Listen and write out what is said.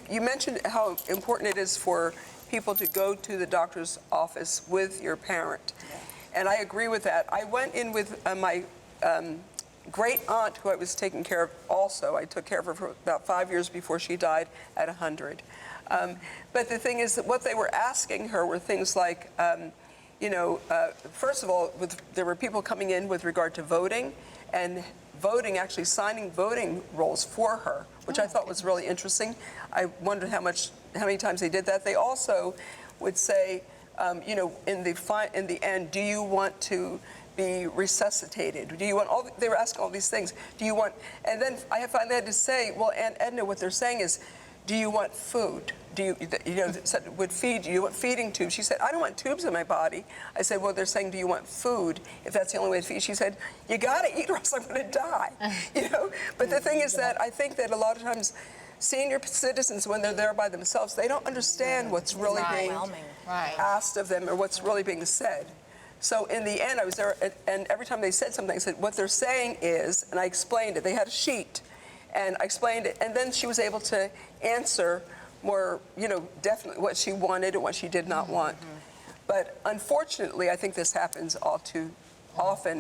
you mentioned how important it is for people to go to the doctor's office with your parent. And I agree with that. I went in with my great aunt, who I was taking care of also. I took care of her for about 5 years before she died at 100. But the thing is that what they were asking her were things like, first of all, there were people coming in with regard to voting, and voting, actually signing voting rolls for her, which I thought was really interesting. I wondered how many times they did that. They also would say, in the end, do you want to be resuscitated? Do you want they were asking all these things. Do you want, and then I finally had to say, well, Aunt Edna, what they're saying is, do you want food? Do you said, would feed, do you want feeding tubes? She said, I don't want tubes in my body. I said, well, they're saying, do you want food? If that's the only way to feed. She said, you gotta eat or else I'm gonna die, But the thing is that I think that a lot of times senior citizens, when they're there by themselves, they don't understand what's really being asked of them or what's really being said. So in the end, I was there, and every time they said something, I said, what they're saying is, and I explained it. They had a sheet, and I explained it, and then she was able to answer more, definitely what she wanted and what she did not want. But unfortunately, I think this happens all too often.